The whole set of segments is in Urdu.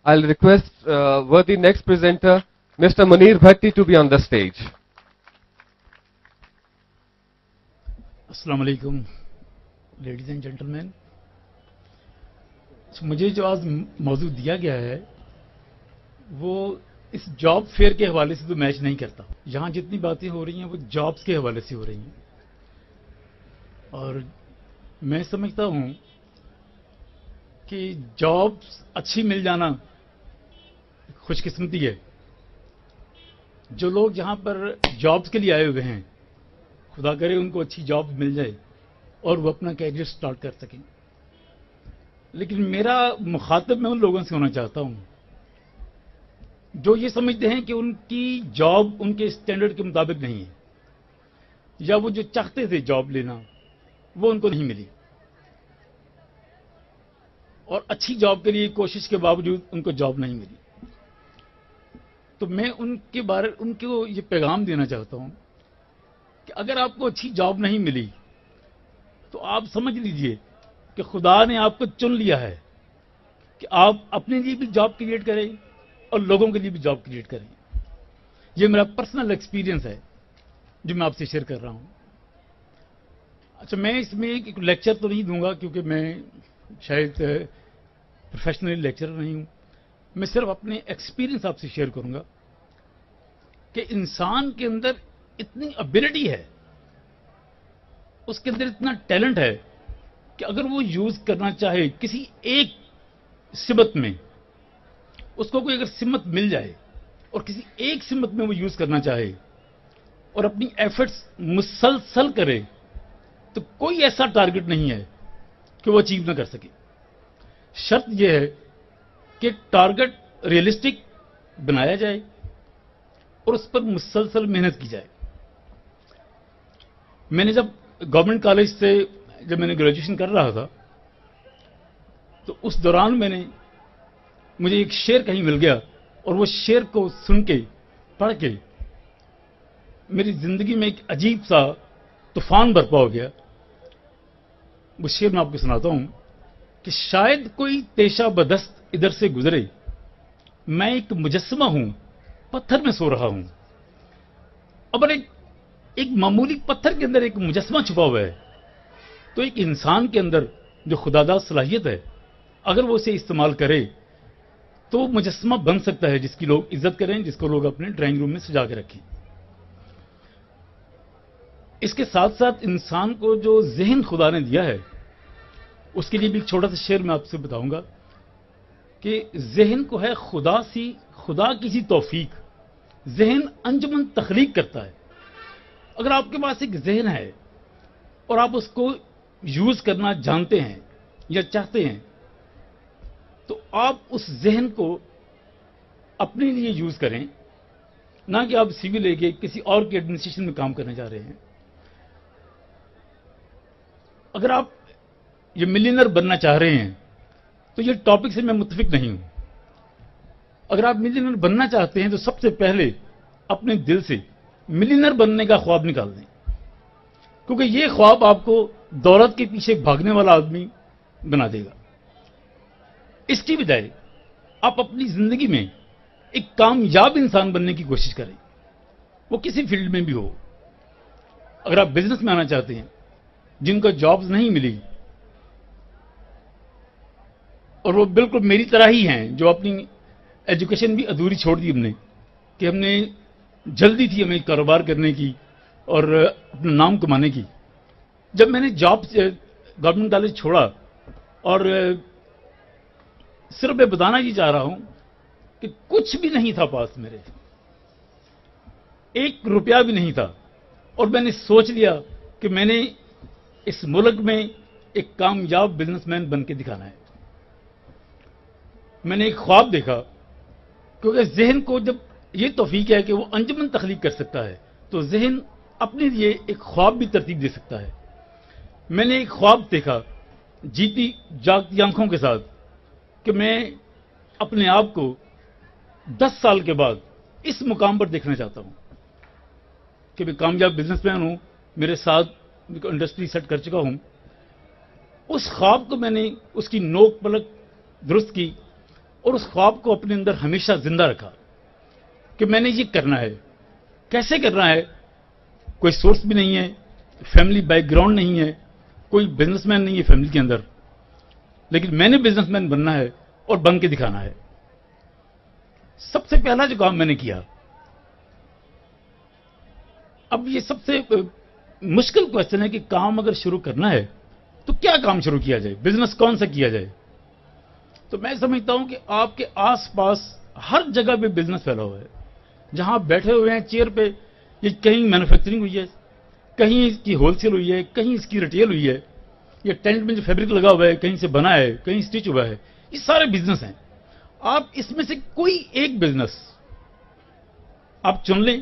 I'll request worthy next presenter, Mr. Munir Bhatti, to be on the stage. السلام علیکم لیڈیز اینڈ جینٹلمین. مجھے جو آج موضوع دیا گیا ہے وہ اس جاب فیئر کے حوالے سے تو میچ نہیں کرتا. یہاں جتنی باتیں ہو رہی ہیں وہ جابز کے حوالے سے ہو رہی ہیں، اور میں سمجھتا ہوں کہ جابز اچھی مل جانا خوش قسمتی ہے. جو لوگ یہاں پر جابز کے لیے آئے ہوئے ہیں، خدا کرے ان کو اچھی جاب مل جائے اور وہ اپنا کیریئر سٹارٹ کر سکیں. لیکن میرا مخاطب میں ان لوگوں سے ہونا چاہتا ہوں جو یہ سمجھتے ہیں کہ ان کی جاب ان کے اسٹینڈرڈ کے مطابق نہیں ہے، یا وہ جو چاہتے تھے جاب لینا وہ ان کو نہیں ملی، اور اچھی جاب کے لیے کوشش کے باوجود ان کو جاب نہیں ملی. تو میں ان کو یہ پیغام دینا چاہتا ہوں کہ اگر آپ کو اچھی جاب نہیں ملی تو آپ سمجھ لیجئے کہ خدا نے آپ کو چن لیا ہے کہ آپ اپنے لیے بھی جاب کریٹ کریں اور لوگوں کے لیے بھی جاب کریٹ کریں. یہ میرا پرسنل ایکسپیرینس ہے جو میں آپ سے شیئر کر رہا ہوں. اچھا، میں اس میں ایک لیکچر تو نہیں دوں گا کیونکہ میں شاید پروفیشنل لیکچرر نہیں ہوں. میں صرف اپنے ایکسپیرینس آپ سے شیئر کروں گا کہ انسان کے اندر اتنی ابیلٹی ہے، اس کے اندر اتنا ٹیلنٹ ہے کہ اگر وہ یوز کرنا چاہے کسی ایک سمت میں، اس کو کوئی اگر سمت مل جائے اور کسی ایک سمت میں وہ یوز کرنا چاہے اور اپنی ایفرٹس مسلسل کرے تو کوئی ایسا ٹارگٹ نہیں ہے کہ وہ اچیو نہ کر سکے. شرط یہ ہے کہ ٹارگٹ ریئلسٹک بنایا جائے اور اس پر مسلسل محنت کی جائے. میں نے جب گورنمنٹ کالج سے جب میں نے گریجویشن کر رہا تھا تو اس دوران مجھے ایک شعر کہیں مل گیا، اور وہ شعر کو سن کے پڑھ کے میری زندگی میں ایک عجیب سا طوفان برپا ہو گیا. وہ شعر میں آپ کو سناتا ہوں کہ شاید کوئی تیشہ بدست ادھر سے گزرے، میں ایک مجسمہ ہوں پتھر میں سو رہا ہوں. اب ایک معمولی پتھر کے اندر ایک مجسمہ چھپا ہوا ہے، تو ایک انسان کے اندر جو خداداد صلاحیت ہے اگر وہ اسے استعمال کرے تو مجسمہ بن سکتا ہے جس کی لوگ عزت کریں، جس کو لوگ اپنے ڈرائنگ روم میں سجا کے رکھیں. اس کے ساتھ ساتھ انسان کو جو ذہن خدا نے دیا ہے اس کے لیے بھی ایک چھوٹا سا شعر میں آپ سے بتاؤں گا کہ ذہن کو ہے خدا کی سی توفیق، ذہن انجمن تخلیق کرتا ہے. اگر آپ کے پاس ایک ذہن ہے اور آپ اس کو یوز کرنا جانتے ہیں یا چاہتے ہیں تو آپ اس ذہن کو اپنے لیے یوز کریں، نہ کہ آپ سیوی لے کے کسی اور کے ایڈمنسٹریشن میں کام کرنے جا رہے ہیں. اگر آپ یہ ملینئر بننا چاہ رہے ہیں تو یہ ٹاپک سے میں متفق نہیں ہوں. اگر آپ ملینئر بننا چاہتے ہیں تو سب سے پہلے اپنے دل سے ملینئر بننے کا خواب نکال دیں، کیونکہ یہ خواب آپ کو دولت کے پیچھے بھاگنے والا آدمی بنا دے گا. اس کی بجائے آپ اپنی زندگی میں ایک کامیاب انسان بننے کی کوشش کریں، وہ کسی فیلڈ میں بھی ہو. اگر آپ بزنس میں آنا چاہتے ہیں، جن کو جابز نہیں ملی اور وہ بالکل میری طرح ہی ہیں جو اپنی ایجوکیشن بھی ادھوری چھوڑ دی ہم نے، کہ ہم نے جلدی تھی ہمیں کاروبار کرنے کی اور اپنا نام کمانے کی. جب میں نے جاب گورنمنٹ کالج چھوڑا، اور صرف میں بتانا یہ چاہ رہا ہوں کہ کچھ بھی نہیں تھا پاس میرے، 1 روپیہ بھی نہیں تھا، اور میں نے سوچ لیا کہ میں نے اس ملک میں ایک کامیاب بزنس مین بن کے دکھانا ہے. میں نے ایک خواب دیکھا، کیونکہ ذہن کو جب یہ توفیق ہے کہ وہ انجمن تخلیق کر سکتا ہے تو ذہن اپنے لیے ایک خواب بھی ترتیب دے سکتا ہے. میں نے ایک خواب دیکھا جیتی جاگتی آنکھوں کے ساتھ کہ میں اپنے آپ کو 10 سال کے بعد اس مقام پر دیکھنا چاہتا ہوں کہ میں کامیاب بزنس مین ہوں، میرے ساتھ انڈسٹری سیٹ کر چکا ہوں. اس خواب کو میں نے اس کی نوک پلک درست کی اور اس خواب کو اپنے اندر ہمیشہ زندہ رکھا کہ میں نے یہ کرنا ہے. کیسے کرنا ہے؟ کوئی سورس بھی نہیں ہے، فیملی بیک گراؤنڈ نہیں ہے، کوئی بزنس مین نہیں ہے فیملی کے اندر، لیکن میں نے بزنس مین بننا ہے اور بن کے دکھانا ہے. سب سے پہلا جو کام میں نے کیا، اب یہ سب سے مشکل کوشچن ہے کہ کام اگر شروع کرنا ہے تو کیا کام شروع کیا جائے، بزنس کون سا کیا جائے. تو میں سمجھتا ہوں کہ آپ کے آس پاس ہر جگہ پہ بزنس پھیلا ہوا ہے. جہاں آپ بیٹھے ہوئے ہیں چیئر پہ، یہ کہیں مینوفیکچرنگ ہوئی ہے، کہیں اس کی ہول سیل ہوئی ہے، کہیں اس کی ریٹیل ہوئی ہے، یہ ٹینٹ میں جو فیبرک لگا ہوا ہے کہیں سے بنا ہے، کہیں اسٹچ ہوا ہے، یہ سارے بزنس ہیں. آپ اس میں سے کوئی ایک بزنس آپ چن لیں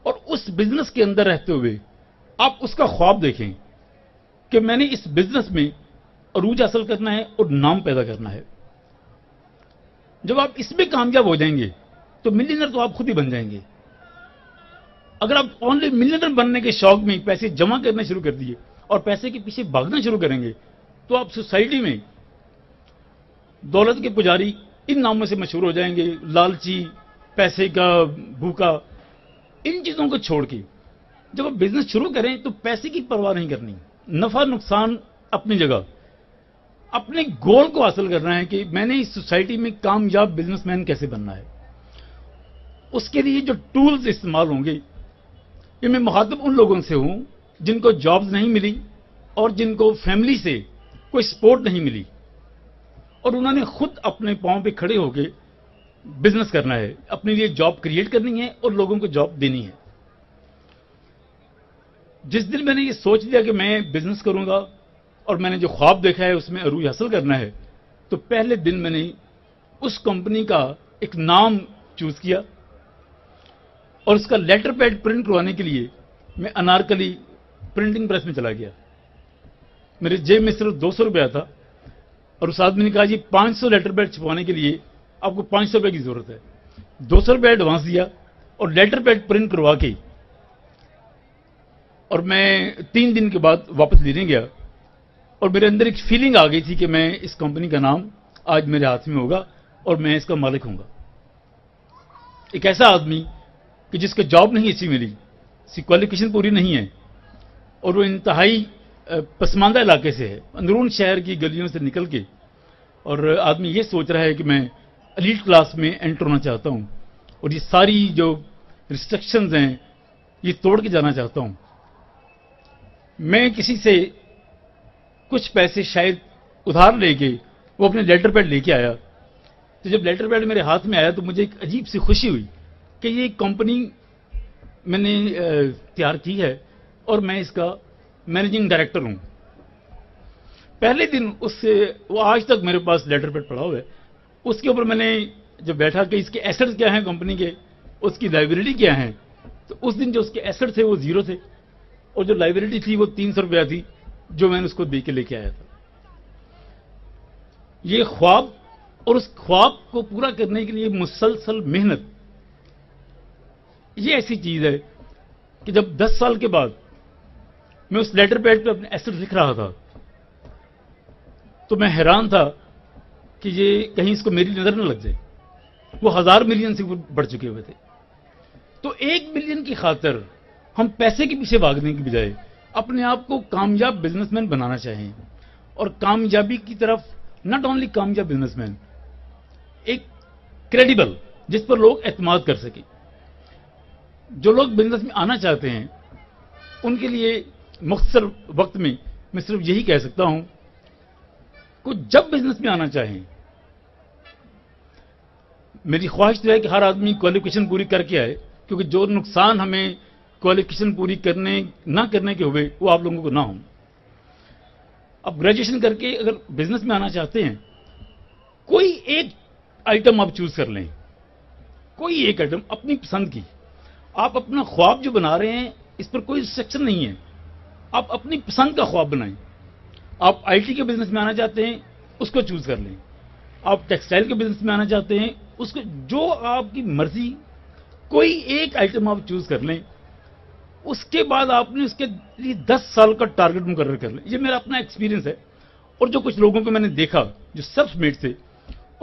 اور اس بزنس کے اندر رہتے ہوئے آپ اس کا خواب دیکھیں کہ میں نے اس بزنس میں عروج حاصل کرنا ہے اور نام پیدا کرنا ہے. جب آپ اس میں کامیاب ہو جائیں گے تو ملینئر تو آپ خود ہی بن جائیں گے. اگر آپ اونلی ملینئر بننے کے شوق میں پیسے جمع کرنا شروع کر دیے اور پیسے کے پیچھے بھاگنا شروع کریں گے تو آپ سوسائٹی میں دولت کے پجاری ان ناموں سے مشہور ہو جائیں گے، لالچی، پیسے کا بھوکا. ان چیزوں کو چھوڑ کے جب آپ بزنس شروع کریں تو پیسے کی پرواہ نہیں کرنی، نفع نقصان اپنی جگہ، اپنے گول کو حاصل کرنا ہے کہ میں نے اس سوسائٹی میں کامیاب بزنس مین کیسے بننا ہے. اس کے لیے جو ٹولز استعمال ہوں گے، یہ میں مخاطب ان لوگوں سے ہوں جن کو جابز نہیں ملی اور جن کو فیملی سے کوئی سپورٹ نہیں ملی اور انہوں نے خود اپنے پاؤں پہ کھڑے ہو کے بزنس کرنا ہے، اپنے لیے جاب کریٹ کرنی ہے اور لوگوں کو جاب دینی ہے. جس دن میں نے یہ سوچ لیا کہ میں بزنس کروں گا اور میں نے جو خواب دیکھا ہے اس میں عروج حاصل کرنا ہے، تو پہلے دن میں نے اس کمپنی کا ایک نام چوز کیا اور اس کا لیٹر پیڈ پرنٹ کروانے کے لیے میں انارکلی پرنٹنگ پریس میں چلا گیا. میرے جیب میں صرف 200 روپیہ تھا اور اس آدمی نے کہا جی 500 لیٹر پیڈ چھپوانے کے لیے آپ کو 500 روپے کی ضرورت ہے. 200 روپے ایڈوانس دیا اور لیٹر پیڈ پرنٹ کروا کے اور میں 3 دن کے بعد واپس لینے گیا اور میرے اندر ایک فیلنگ آ گئی تھی کہ میں اس کمپنی کا نام آج میرے ہاتھ میں ہوگا اور میں اس کا مالک ہوں گا. ایک ایسا آدمی کہ جس کو جاب نہیں اچھی ملی، اس کی کوالیفکیشن پوری نہیں ہے اور وہ انتہائی پسماندہ علاقے سے ہے، اندرون شہر کی گلیوں سے نکل کے، اور آدمی یہ سوچ رہا ہے کہ میں ایلیٹ کلاس میں انٹر ہونا چاہتا ہوں اور یہ ساری جو ریسٹرکشنز ہیں یہ توڑ کے جانا چاہتا ہوں. میں کسی سے کچھ پیسے شاید ادھار لے کے وہ اپنے لیٹر پیڈ لے کے آیا. تو جب لیٹر پیڈ میرے ہاتھ میں آیا تو مجھے ایک عجیب سی خوشی ہوئی کہ یہ کمپنی میں نے تیار کی ہے اور میں اس کا مینیجنگ ڈائریکٹر ہوں. پہلے دن اس سے وہ آج تک میرے پاس لیٹر پیڈ پڑا ہوا ہے. اس کے اوپر میں نے جب بیٹھا کہ اس کے ایسٹس کیا ہیں کمپنی کے، اس کی لائبلٹی کیا ہیں، تو اس دن جو اس کے ایسٹ تھے وہ 0 تھے اور جو لائبلٹی تھی وہ 300 روپیہ تھی جو میں نے اس کو دے کے لے کے آیا تھا. یہ خواب اور اس خواب کو پورا کرنے کے لیے مسلسل محنت، یہ ایسی چیز ہے کہ جب 10 سال کے بعد میں اس لیٹر پیڈ پہ اپنے ایسٹ لکھ رہا تھا تو میں حیران تھا کہ یہ کہیں اس کو میری نظر نہ لگ جائے. وہ 1000 ملین سے بڑھ چکے ہوئے تھے. تو 1 ملین کی خاطر ہم پیسے کے پیچھے بھاگنے کی بجائے اپنے آپ کو کامیاب بزنس مین بنانا چاہیں اور کامیابی کی طرف ناٹ اونلی کامیاب بزنس مین، ایک کریڈیبل جس پر لوگ اعتماد کر سکیں. جو لوگ بزنس میں آنا چاہتے ہیں ان کے لیے مختصر وقت میں صرف یہی کہہ سکتا ہوں کہ جب بزنس میں آنا چاہیں، میری خواہش تو ہے کہ ہر آدمی کوالیفکیشن پوری کر کے آئے، کیونکہ جو نقصان ہمیں کوالیفکیشن پوری نہ کرنے کے ہوئے وہ آپ لوگوں کو نہ ہوں. اب گریجویشن کر کے اگر بزنس میں آنا چاہتے ہیں، کوئی ایک آئٹم آپ چوز کر لیں، کوئی ایک آئٹم اپنی پسند کی. آپ اپنا خواب جو بنا رہے ہیں اس پر کوئی ریسٹرکشن نہیں ہے، آپ اپنی پسند کا خواب بنائیں. آپ آئی ٹی کے بزنس میں آنا چاہتے ہیں اس کو چوز کر لیں، آپ ٹیکسٹائل کے بزنس میں آنا چاہتے ہیں اس کو، جو آپ کی مرضی، کوئی ایک آئٹم آپ چوز کر لیں. اس کے بعد آپ نے اس کے لیے 10 سال کا ٹارگٹ مقرر کر لیں. یہ میرا اپنا ایکسپیرینس ہے اور جو کچھ لوگوں کو میں نے دیکھا جو سیلف میڈ تھے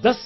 10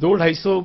200-250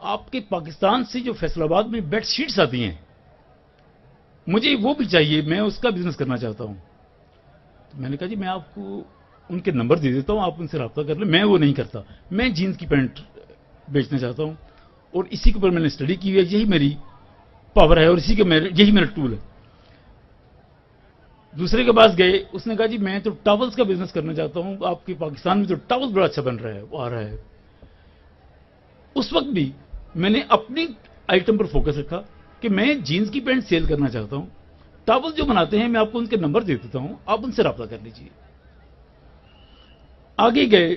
آپ کے پاکستان سے جو فیصل آباد میں بیڈ شیٹس آتی ہیں مجھے وہ بھی چاہیے, میں اس کا بزنس کرنا چاہتا ہوں. تو میں نے کہا جی میں آپ کو ان کے نمبر دے دیتا ہوں, آپ ان سے رابطہ کر لیں. میں وہ نہیں کرتا, میں جینز کی پینٹ بیچنا چاہتا ہوں اور اسی کے اوپر میں نے اسٹڈی کی ہے, یہی میری پاور ہے اور اسی کے یہی میرا ٹول ہے. دوسرے کے پاس گئے, اس نے کہا جی میں تو ٹاولز کا بزنس کرنا چاہتا ہوں, آپ کے پاکستان میں تو ٹاول بڑا اچھا بن رہا ہے, وہ آ رہا ہے. اس وقت بھی میں نے اپنی آئٹم پر فوکس رکھا کہ میں جینز کی پینٹ سیل کرنا چاہتا ہوں, ٹاول جو بناتے ہیں میں آپ کو ان کے نمبر دے دیتا ہوں, آپ ان سے رابطہ کر لیجیے. آگے گئے,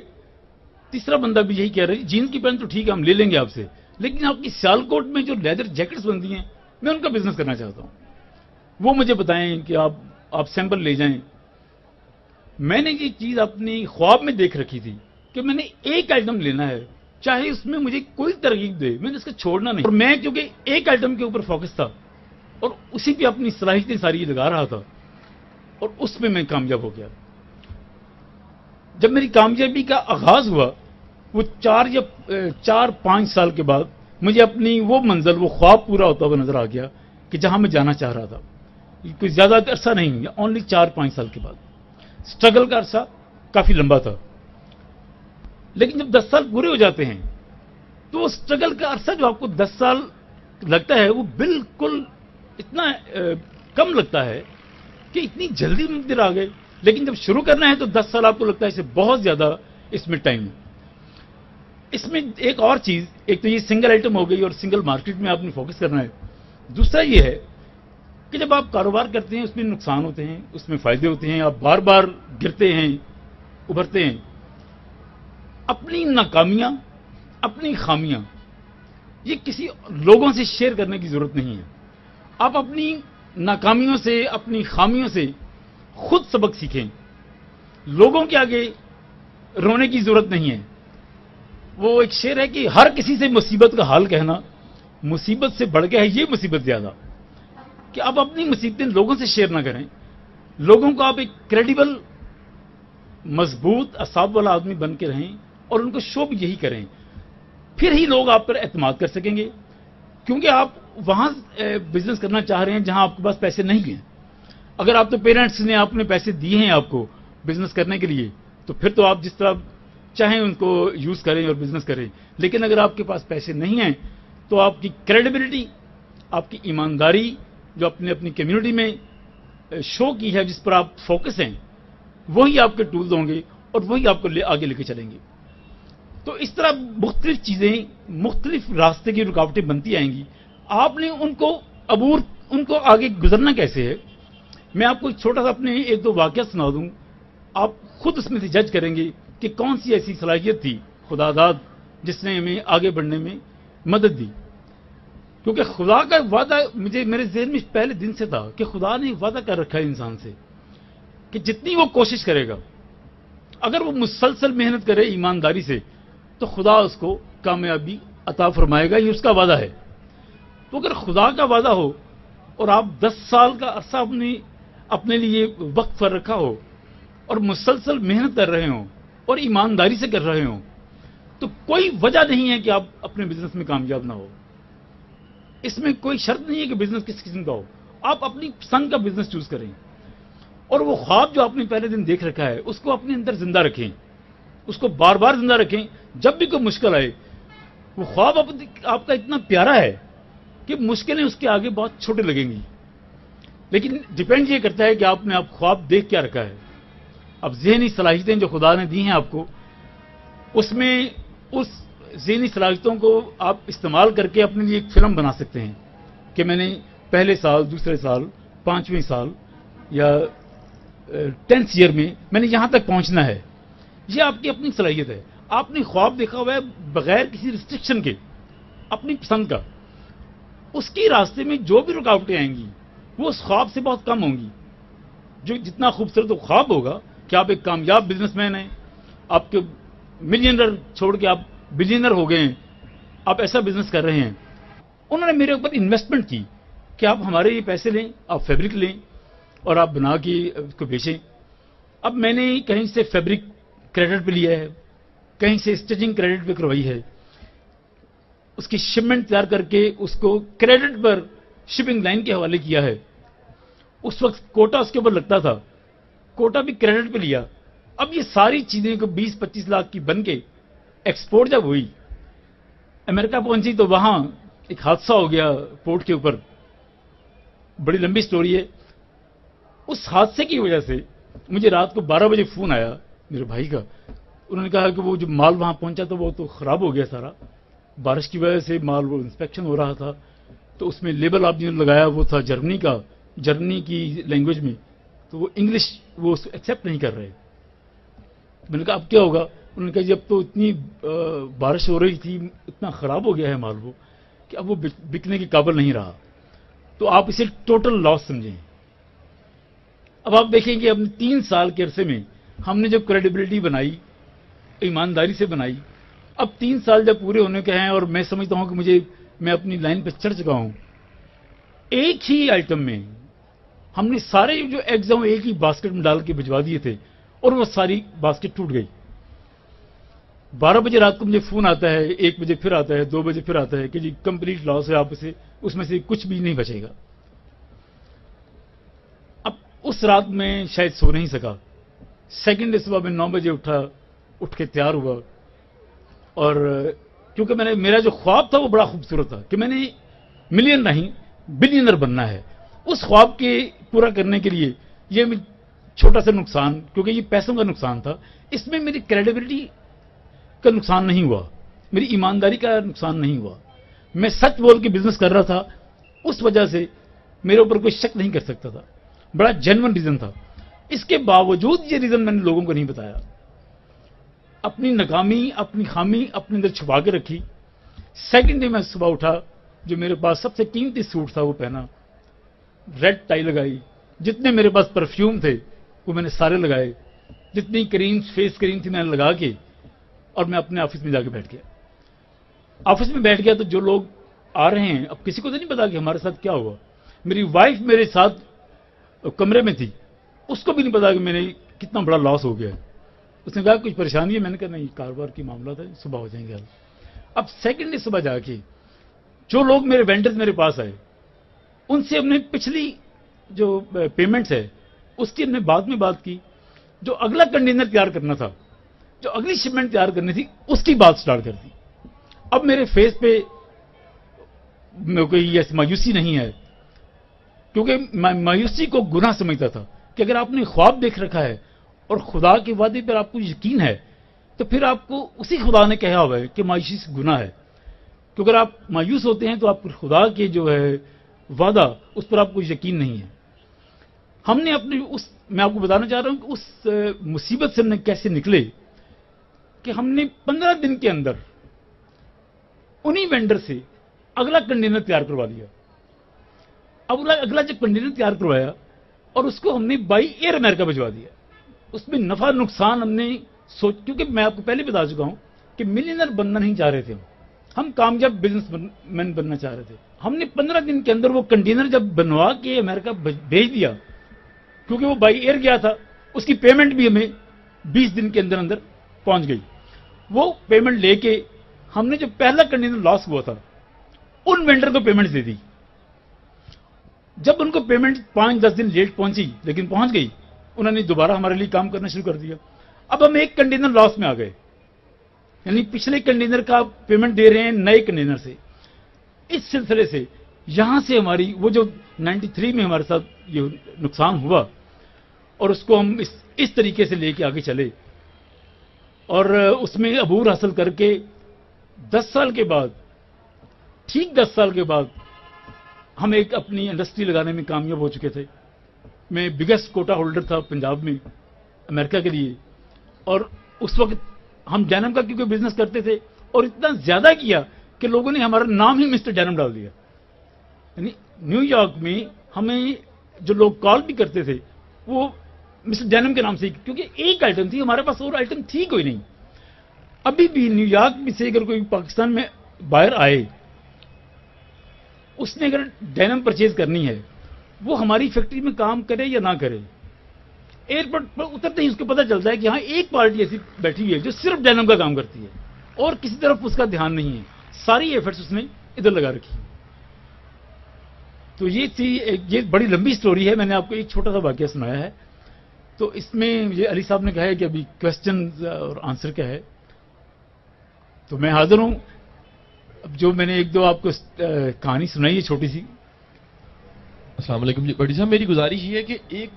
تیسرا بندہ بھی یہی کہہ رہا ہے جینز کی پینٹ تو ٹھیک ہے ہم لے لیں گے آپ سے, لیکن آپ کی سیالکوٹ میں جو لیدر جیکٹس بنتی ہیں میں ان کا بزنس کرنا چاہتا ہوں, وہ مجھے بتائیں کہ آپ سیمپل لے جائیں. میں نے یہ چیز اپنی خواب میں دیکھ رکھی تھی کہ میں نے ایک آئٹم لینا ہے, چاہے اس میں مجھے کوئی ترغیب دے, میں نے اس کو چھوڑنا نہیں. اور میں کیونکہ ایک آئٹم کے اوپر فوکس تھا اور اسی پہ اپنی صلاحیتیں ساری لگا رہا تھا اور اس میں کامیاب ہو گیا. جب میری کامیابی کا آغاز ہوا وہ 4-5 سال کے بعد مجھے اپنی وہ منزل, وہ خواب پورا ہوتا ہوا نظر آ گیا کہ جہاں میں جانا چاہ رہا تھا. کوئی زیادہ عرصہ نہیں, اونلی 4-5 سال کے بعد. سٹرگل کا عرصہ کافی لمبا تھا, لیکن جب 10 سال پورے ہو جاتے ہیں تو وہ سٹرگل کا عرصہ جو آپ کو 10 سال لگتا ہے وہ بالکل اتنا کم لگتا ہے کہ اتنی جلدی مقدر آ گئے. لیکن جب شروع کرنا ہے تو 10 سال آپ کو لگتا ہے اسے بہت زیادہ اس میں ٹائم. اس میں ایک اور چیز, ایک تو یہ سنگل آئٹم ہو گئی اور سنگل مارکیٹ میں آپ نے فوکس کرنا ہے. دوسرا یہ ہے کہ جب آپ کاروبار کرتے ہیں اس میں نقصان ہوتے ہیں, اس میں فائدے ہوتے ہیں, آپ بار بار گرتے ہیں, ابھرتے ہیں. اپنی ناکامیاں, اپنی خامیاں یہ کسی لوگوں سے شیئر کرنے کی ضرورت نہیں ہے. آپ اپنی ناکامیوں سے, اپنی خامیوں سے خود سبق سیکھیں. لوگوں کے آگے رونے کی ضرورت نہیں ہے. وہ ایک شعر ہے کہ ہر کسی سے مصیبت کا حال کہنا مصیبت سے بڑھ کے ہے یہ مصیبت زیادہ. کہ آپ اپنی مصیبتیں لوگوں سے شیئر نہ کریں, لوگوں کو آپ ایک کریڈیبل, مضبوط اعصاب والا آدمی بن کے رہیں اور ان کو شو بھی یہی کریں, پھر ہی لوگ آپ پر اعتماد کر سکیں گے. کیونکہ آپ وہاں بزنس کرنا چاہ رہے ہیں جہاں آپ کے پاس پیسے نہیں ہیں. اگر آپ تو پیرنٹس نے آپ نے پیسے دیے ہیں آپ کو بزنس کرنے کے لیے, تو پھر تو آپ جس طرح چاہیں ان کو یوز کریں اور بزنس کریں. لیکن اگر آپ کے پاس پیسے نہیں ہیں تو آپ کی کریڈیبلٹی, آپ کی ایمانداری جو اپنی کمیونٹی میں شو کی ہے, جس پر آپ فوکس ہیں, وہی آپ کے ٹولز ہوں گے اور وہی آپ کو آگے لے کے چلیں گے. تو اس طرح مختلف چیزیں, مختلف راستے کی رکاوٹیں بنتی آئیں گی. آپ نے ان کو آگے گزرنا کیسے ہے. میں آپ کو ایک چھوٹا سا اپنے 1-2 واقعہ سنا دوں, آپ خود اس میں سے جج کریں گے کہ کون سی ایسی صلاحیت تھی خدا داد جس نے ہمیں آگے بڑھنے میں مدد دی. کیونکہ خدا کا وعدہ میرے ذہن میں پہلے دن سے تھا کہ خدا نے وعدہ کر رکھا ہے انسان سے کہ جتنی وہ کوشش کرے گا, اگر وہ مسلسل محنت کرے ایمانداری سے, تو خدا اس کو کامیابی عطا فرمائے گا. یہ اس کا وعدہ ہے. تو اگر خدا کا وعدہ ہو اور آپ 10 سال کا عرصہ اپنے لیے وقت پر رکھا ہو اور مسلسل محنت کر رہے ہوں اور ایمانداری سے کر رہے ہوں, تو کوئی وجہ نہیں ہے کہ آپ اپنے بزنس میں کامیاب نہ ہو. اس میں کوئی شرط نہیں ہے کہ بزنس کس قسم کا ہو. آپ اپنی پسند کا بزنس چوز کریں اور وہ خواب جو آپ نے پہلے دن دیکھ رکھا ہے اس کو اپنے اندر زندہ رکھیں, اس کو بار بار زندہ رکھیں. جب بھی کوئی مشکل آئے, وہ خواب آپ کا اتنا پیارا ہے کہ مشکلیں اس کے آگے بہت چھوٹے لگیں گی. لیکن ڈیپینڈ یہ کرتا ہے کہ آپ نے خواب دیکھ کیا رکھا ہے. اب ذہنی صلاحیتیں جو خدا نے دی ہیں آپ کو, اس میں اس ذہنی صلاحیتوں کو آپ استعمال کر کے اپنے لیے ایک فلم بنا سکتے ہیں کہ میں نے پہلے سال, دوسرے سال, 5ویں سال یا 10th ایئر میں نے یہاں تک پہنچنا ہے. یہ آپ کی اپنی صلاحیت ہے. آپ نے خواب دیکھا ہوا ہے بغیر کسی ریسٹرکشن کے, اپنی پسند کا. اس کی راستے میں جو بھی رکاوٹیں آئیں گی وہ اس خواب سے بہت کم ہوں گی. جو جتنا خوبصورت خواب ہوگا کہ آپ ایک کامیاب بزنس مین ہیں, آپ کے ملینر چھوڑ کے آپ بلینر ہو گئے ہیں, آپ ایسا بزنس کر رہے ہیں. انہوں نے میرے اوپر انویسٹمنٹ کی کہ آپ ہمارے یہ پیسے لیں, آپ فیبرک لیں اور آپ بنا کے اس کو بیچیں. اب میں نے کہیں سے فیبرک کریڈٹ پہ لیا ہے, کہیں سے اسٹچنگ کریڈٹ پہ کروائی ہے. اس کی شپمنٹ تیار کر کے اس کو کریڈٹ پر شپنگ لائن کے حوالے کیا ہے. اس وقت کوٹا اس کے اوپر لگتا تھا, کوٹا بھی کریڈٹ پہ لیا. اب یہ ساری چیزیں کو 20-25 لاکھ کی بن کے ایکسپورٹ جب ہوئی, امریکہ پہنچی تو وہاں ایک حادثہ ہو گیا پورٹ کے اوپر. بڑی لمبی سٹوری ہے. اس حادثے کی وجہ سے مجھے رات کو 12 بجے فون آیا میرے بھائی کا. انہوں نے کہا کہ وہ جو مال وہاں پہنچا تھا وہ تو خراب ہو گیا سارا, بارش کی وجہ سے مال وہ انسپیکشن ہو رہا تھا, تو اس میں لیبل آپ نے لگایا وہ تھا جرمنی کا, جرمنی کی لینگویج میں, تو وہ انگلش وہ ایکسیپٹ نہیں کر رہے. میں نے کہا اب کیا ہوگا؟ انہوں نے کہا جب تو اتنی بارش ہو رہی تھی, اتنا خراب ہو گیا ہے مال وہ کہ اب وہ بکنے کے قابل نہیں رہا, تو آپ اسے ٹوٹل لاس سمجھیں. اب آپ دیکھیں کہ اپنے 3 سال کے عرصے میں ہم نے جو کریڈیبلٹی بنائی, ایمانداری سے بنائی, اب 3 سال جب پورے ہونے کے ہیں اور میں سمجھتا ہوں کہ میں اپنی لائن پہ چڑھ چکا ہوں. ایک ہی آئٹم میں ہم نے سارے جو ایگز ہیں ایک ہی باسکٹ میں ڈال کے بھجوا دیے تھے اور وہ ساری باسکٹ ٹوٹ گئی. 12 بجے رات کو مجھے فون آتا ہے, 1 بجے پھر آتا ہے, 2 بجے پھر آتا ہے کہ جی کمپلیٹ لاس ہے, آپ اسے اس میں سے کچھ بھی نہیں بچے گا. اب اس رات میں شاید سو نہیں سکا. سیکنڈ ڈے صبح میں 9 بجے اٹھ کے تیار ہوا, اور کیونکہ میرا جو خواب تھا وہ بڑا خوبصورت تھا کہ میں نے ملین نہیں بلینر بننا ہے. اس خواب کے پورا کرنے کے لیے یہ چھوٹا سا نقصان, کیونکہ یہ پیسوں کا نقصان تھا, اس میں میری کریڈیبلٹی کا نقصان نہیں ہوا, میری ایمانداری کا نقصان نہیں ہوا. میں سچ بول کے بزنس کر رہا تھا, اس وجہ سے میرے اوپر کوئی شک نہیں کر سکتا تھا. بڑا جینون ریزن تھا. اس کے باوجود یہ ریزن میں نے لوگوں کو نہیں بتایا. اپنی ناکامی, اپنی خامی اپنے اندر چھپا کے رکھی. سیکنڈ ڈے میں صبح اٹھا, جو میرے پاس سب سے قیمتی سوٹ تھا وہ پہنا, ریڈ ٹائی لگائی, جتنے میرے پاس پرفیوم تھے وہ میں نے سارے لگائے, جتنی کریم فیس کریم تھی میں نے لگا کے, اور میں اپنے آفس میں جا کے بیٹھ گیا. آفس میں بیٹھ گیا تو جو لوگ آ رہے ہیں, اب کسی کو تو نہیں پتا کہ ہمارے ساتھ کیا ہوا. میری وائف میرے ساتھ کمرے میں تھی, اس کو بھی نہیں پتا کہ میں نے کتنا بڑا لاس ہو گیا ہے. اس نے کہا کچھ پریشانی ہے؟ میں نے کہا نہیں, کاروبار کی معاملہ تھا, صبح ہو جائیں گے. اب سیکنڈ ڈے صبح جا کے جو لوگ میرے وینڈرز میرے پاس آئے, ان سے ہم نے پچھلی جو پیمنٹس ہے اس کی ہم نے بعد میں بات کی. جو اگلا کنٹینر تیار کرنا تھا, جو اگلی شپمنٹ تیار کرنی تھی, اس کی بات سٹارٹ کر دی. اب میرے فیس پہ کوئی ایسی مایوسی نہیں ہے, کیونکہ میں مایوسی کو گناہ سمجھتا تھا کہ اگر آپ نے خواب دیکھ رکھا ہے اور خدا کے وعدے پر آپ کو یقین ہے تو پھر آپ کو اسی خدا نے کہا ہوا ہے کہ مایوسی سے گناہ ہے. کیونکہ اگر آپ مایوس ہوتے ہیں تو آپ خدا کے جو ہے وعدہ اس پر آپ کو یقین نہیں ہے. ہم نے میں آپ کو بتانا چاہ رہا ہوں کہ اس مصیبت سے ہم نے کیسے نکلے کہ ہم نے 15 دن کے اندر انہی وینڈر سے اگلا کنٹینر تیار کروا لیا. اب اگلا جب کنٹینر تیار کروایا اور اس کو ہم نے بائی ایئر امریکہ بھجوا دیا. اس میں نفع نقصان ہم نے کیونکہ میں آپ کو پہلے بتا چکا ہوں کہ ملینر بننا نہیں چاہ رہے تھے, ہم کامیاب بزنس مین بننا چاہ رہے تھے. ہم نے 15 دن کے اندر وہ کنٹینر جب بنوا کے امریکہ بھیج دیا, کیونکہ وہ بائی ایئر گیا تھا, اس کی پیمنٹ بھی ہمیں 20 دن کے اندر اندر پہنچ گئی. وہ پیمنٹ لے کے ہم نے جو پہلا کنٹینر لاس ہوا تھا ان وینڈر کو پیمنٹ دے دی. جب ان کو پیمنٹ 5-10 دن لیٹ پہنچی لیکن پہنچ گئی, انہوں نے دوبارہ ہمارے لیے کام کرنا شروع کر دیا. اب ہم ایک کنٹینر لاس میں آ گئے, یعنی پچھلے کنٹینر کا پیمنٹ دے رہے ہیں نئے کنٹینر سے. اس سلسلے سے یہاں سے ہماری وہ جو 93 میں ہمارے ساتھ یہ نقصان ہوا اور اس کو ہم اس طریقے سے لے کے آگے چلے اور اس میں عبور حاصل کر کے 10 سال کے بعد, ٹھیک 10 سال کے بعد ہم ایک اپنی انڈسٹری لگانے میں کامیاب ہو چکے تھے. میں بگیسٹ کوٹا ہولڈر تھا پنجاب میں امریکہ کے لیے, اور اس وقت ہم ڈینم کا کیونکہ بزنس کرتے تھے اور اتنا زیادہ کیا کہ لوگوں نے ہمارا نام ہی مسٹر ڈینم ڈال دیا. یعنی نیو یارک میں ہمیں جو لوگ کال بھی کرتے تھے وہ مسٹر ڈینم کے نام سے, کیونکہ ایک آئٹم تھی, ہمارے پاس اور آئٹم تھی کوئی نہیں. ابھی بھی نیو یارک میں سے اگر کوئی پاکستان میں باہر آئے, اس نے اگر ڈینم پرچیز کرنی ہے, وہ ہماری فیکٹری میں کام کرے یا نہ کرے, ایئرپورٹ پر اترتے ہی اس کو پتہ چلتا ہے کہ ہاں ایک پارٹی ایسی بیٹھی ہوئی ہے جو صرف ڈینم کا کام کرتی ہے اور کسی طرف اس کا دھیان نہیں ہے. ساری ایفرٹس اس نے ادھر لگا رکھی. تو یہ تھی یہ بڑی لمبی سٹوری ہے. میں نے آپ کو ایک چھوٹا سا واقعہ سنایا ہے. تو اس میں یہ علی صاحب نے کہا ہے کہ ابھی کوشچن اور آنسر کیا ہے, تو میں حاضر ہوں. اب جو میں نے ایک دو آپ کو کہانی سنائی ہے چھوٹی سی. السلام علیکم جی. بڑی صاحب میری گزارش یہ ہے کہ ایک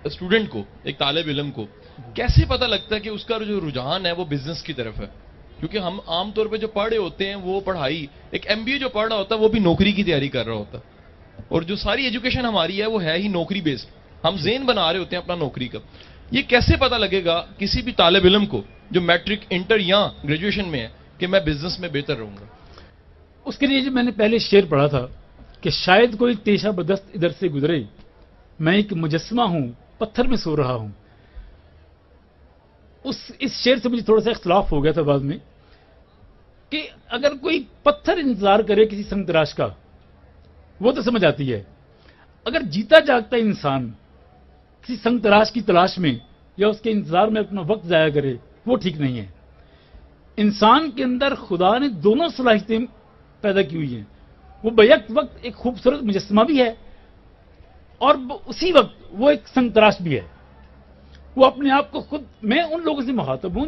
اسٹوڈنٹ کو, ایک طالب علم کو کیسے پتہ لگتا ہے کہ اس کا جو رجحان ہے وہ بزنس کی طرف ہے؟ کیونکہ ہم عام طور پہ جو پڑھ رہے ہوتے ہیں وہ پڑھائی, ایک ایم بی اے جو پڑھ رہا ہوتا ہے وہ بھی نوکری کی تیاری کر رہا ہوتا ہے, اور جو ساری ایجوکیشن ہماری ہے وہ ہے ہی نوکری بیسڈ. ہم ذہن بنا رہے ہوتے ہیں اپنا نوکری کا. یہ کیسے پتہ لگے گا کسی بھی طالب علم کو جو میٹرک, انٹر یا گریجویشن میں ہے کہ میں بزنس میں بہتر رہوں گا؟ اس کے لیے جو میں نے پہلے شعر پڑھا تھا کہ شاید کوئی تیشہ بدست ادھر سے گزرے, میں ایک مجسمہ ہوں پتھر میں سو رہا ہوں. اس شعر سے مجھے تھوڑا سا اختلاف ہو گیا تھا بعد میں, کہ اگر کوئی پتھر انتظار کرے کسی سنگ تراش کا وہ تو سمجھ آتی ہے, اگر جیتا جاگتا انسان کسی سنگ تراش کی تلاش میں یا اس کے انتظار میں اپنا وقت ضائع کرے وہ ٹھیک نہیں ہے. انسان کے اندر خدا نے دونوں صلاحیتیں پیدا کی ہوئی ہیں. وہ بیک وقت ایک خوبصورت مجسمہ بھی ہے اور اسی وقت وہ ایک سنگ تراش بھی ہے. وہ اپنے آپ کو خود, میں ان لوگوں سے مخاطب ہوں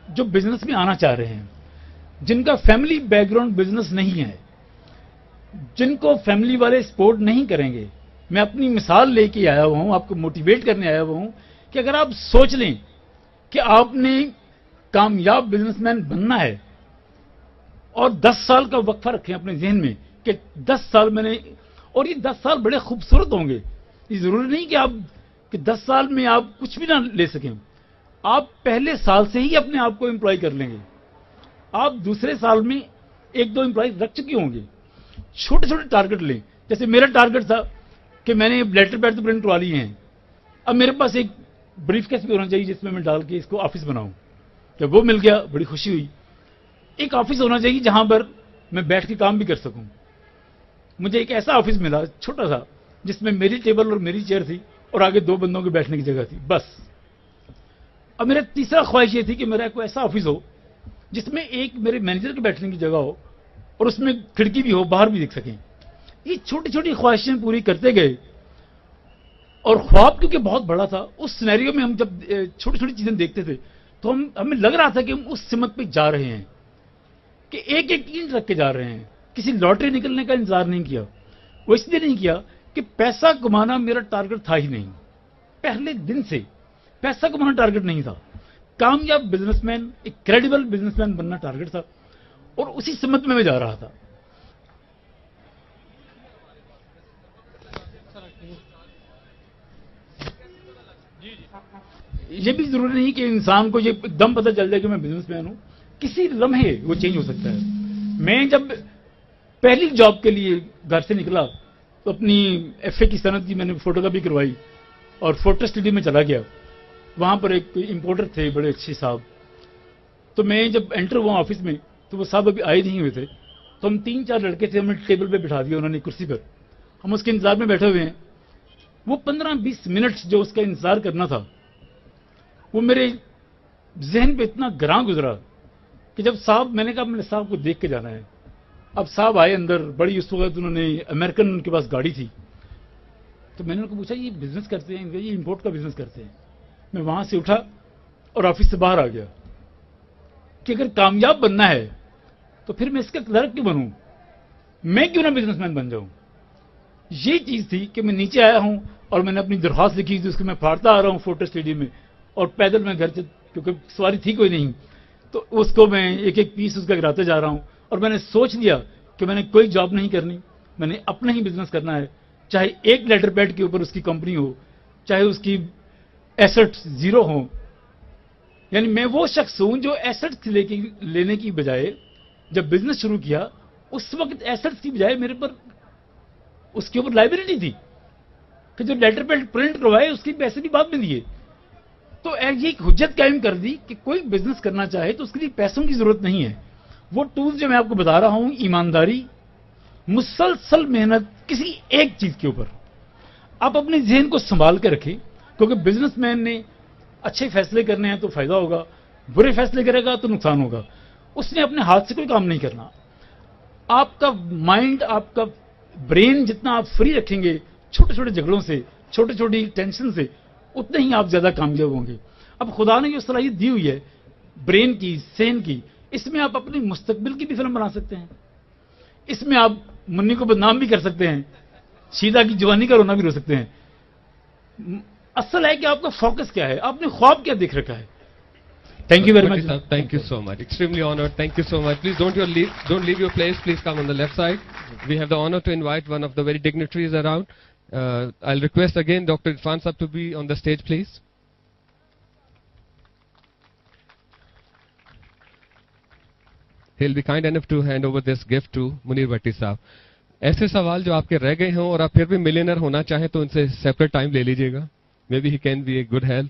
جو بزنس میں آنا چاہ رہے ہیں, جن کا فیملی بیک گراؤنڈ بزنس نہیں ہے, جن کو فیملی والے سپورٹ نہیں کریں گے. میں اپنی مثال لے کے آیا ہوا ہوں, آپ کو موٹیویٹ کرنے آیا ہوا ہوں کہ اگر آپ سوچ لیں کہ آپ نے کامیاب بزنس مین بننا ہے اور 10 سال کا وقفہ رکھیں اپنے ذہن میں کہ 10 سال میں نے, اور یہ 10 سال بڑے خوبصورت ہوں گے. یہ ضروری نہیں کہ 10 سال میں آپ کچھ بھی نہ لے سکیں. آپ پہلے سال سے ہی اپنے آپ کو امپلائی کر لیں گے. آپ دوسرے سال میں 1-2 امپلائی رکھ چکے ہوں گے. چھوٹے چھوٹے ٹارگٹ لیں. جیسے میرا ٹارگٹ تھا کہ میں نے لیٹر پیڈ تو پرنٹ کروا لیے ہیں, اب میرے پاس ایک بریف کیس بھی ہونا چاہیے جس میں ڈال کے اس کو آفس بناؤں. جب وہ مل گیا بڑی خوشی ہوئی. ایک آفس ہونا چاہیے جہاں پر میں بیٹھ کے کام بھی کر سکوں. مجھے ایک ایسا آفس ملا چھوٹا سا جس میں میری ٹیبل اور میری چیئر تھی اور آگے 2 بندوں کے بیٹھنے کی جگہ تھی بس. اب میرا تیسرا خواہش یہ تھی کہ میرا کوئی ایسا آفس ہو جس میں ایک میرے مینیجر کے بیٹھنے کی جگہ ہو اور اس میں کھڑکی بھی ہو, باہر بھی دیکھ سکیں. یہ چھوٹی چھوٹی خواہشیں پوری کرتے گئے اور خواب کیونکہ بہت بڑا تھا. اس سینیریو میں ہم جب چھوٹی چھوٹی چیزیں دیکھتے تھے تو ہمیں لگ رہا تھا کہ ہم اس سمت پہ جا رہے ہیں, کہ ایک ایک اینٹ رکھ کے جا رہے ہیں. کسی لاٹری نکلنے کا انتظار نہیں کیا. وہ اس لیے نہیں کیا کہ پیسہ کمانا میرا ٹارگٹ تھا ہی نہیں. پہلے دن سے پیسہ کمانا ٹارگٹ نہیں تھا. کامیاب بزنس مین, ایک کریڈیبل بزنس مین بننا ٹارگٹ تھا اور اسی سمت میں جا رہا تھا. یہ بھی ضروری نہیں کہ انسان کو یہ ایک دم پتہ چل جائے کہ میں بزنس مین ہوں. کسی لمحے وہ چینج ہو سکتا ہے. میں جب پہلی جاب کے لیے گھر سے نکلا تو اپنی ایف اے کی صنعت کی میں نے فوٹو کاپی کروائی اور فوٹو اسٹوڈیو میں چلا گیا. وہاں پر ایک امپورٹر تھے بڑے اچھے صاحب. تو میں جب انٹر ہوا آفس میں تو وہ صاحب ابھی آئے نہیں ہوئے تھے. تو ہم 3-4 لڑکے تھے, ہمیں ٹیبل پہ بٹھا دیا انہوں نے کرسی پر. ہم اس کے انتظار میں بیٹھے ہوئے ہیں. وہ 15-20 منٹ جو اس کا انتظار کرنا تھا وہ میرے ذہن پہ اتنا گراں گزرا کہ جب صاحب, میں نے کہا میں نے صاحب کو دیکھ کے جانا ہے. اب صاحب آئے اندر, بڑی اس وقت انہوں نے امریکن ان کے پاس گاڑی تھی. تو میں نے ان کو پوچھا یہ بزنس کرتے ہیں, یہ امپورٹ کا بزنس کرتے ہیں. میں وہاں سے اٹھا اور آفس سے باہر آ گیا کہ اگر کامیاب بننا ہے تو پھر میں اس کا کلرک کیوں بنوں, میں کیوں نہ بزنس مین بن جاؤں. یہ چیز تھی کہ میں نیچے آیا ہوں اور میں نے اپنی درخواست لکھی تھی, اس کو میں پھاڑتا آ رہا ہوں فوٹو اسٹیڈیم میں, اور پیدل میں گھر سے, کیونکہ سواری تھی کوئی نہیں, تو اس کو میں ایک ایک پیس اس کا گراتے جا رہا ہوں. اور میں نے سوچ لیا کہ میں نے کوئی جاب نہیں کرنی, میں نے اپنا ہی بزنس کرنا ہے. چاہے ایک لیٹر پیڈ کے اوپر اس کی کمپنی ہو, چاہے اس کی ایسٹس 0 ہوں. یعنی میں وہ شخص ہوں جو ایسٹس لینے کی بجائے جب بزنس شروع کیا اس وقت ایسٹس کی بجائے میرے پر اس کے اوپر لائبلٹی تھی کہ جو لیٹر پیڈ پرنٹ کروائے اس کی پیسے بھی بعد میں دیے. تو یہ ایک حجت قائم کر دی کہ کوئی بزنس کرنا چاہے تو اس کے لیے پیسوں کی ضرورت نہیں ہے. وہ ٹولز جو میں آپ کو بتا رہا ہوں, ایمانداری, مسلسل محنت کسی ایک چیز کے اوپر. آپ اپنے ذہن کو سنبھال کے رکھیں, کیونکہ بزنس مین نے اچھے فیصلے کرنے ہیں تو فائدہ ہوگا, برے فیصلے کرے گا تو نقصان ہوگا. اس نے اپنے ہاتھ سے کوئی کام نہیں کرنا. آپ کا مائنڈ, آپ کا برین جتنا آپ فری رکھیں گے چھوٹے چھوٹے جھگڑوں سے, چھوٹی چھوٹی ٹینشن سے, اتنے ہی آپ زیادہ کامیاب ہوں گے. اب خدا نے جو صلاحیت دی ہوئی ہے برین کی, سین کی, اس میں آپ اپنی مستقبل کی بھی فلم بنا سکتے ہیں. اس میں آپ منی کو بدنام بھی کر سکتے ہیں, شیدا کی جوانی کا رونا بھی رو سکتے ہیں. اصل ہے کہ آپ کا فوکس کیا ہے, آپ نے خواب کیا دیکھ رکھا ہے. Thank you very much. Thank you so much. Extremely honored. Thank you so much. Please don't leave your place. Please come on the left side. We have the honor to invite one of the very dignitaries around. I'll request again Dr. Irfan Sahab to be on the stage, please. He'll be kind enough to hand over this gift to Munir Bhatti Sahab. ایسے سوال جو آپ کے رہ گئے ہوں اور آپ پھر بھی ملینئر ہونا چاہیں تو ان سے سیپریٹ ٹائم لے لیجیے گا. Maybe he can be a good help.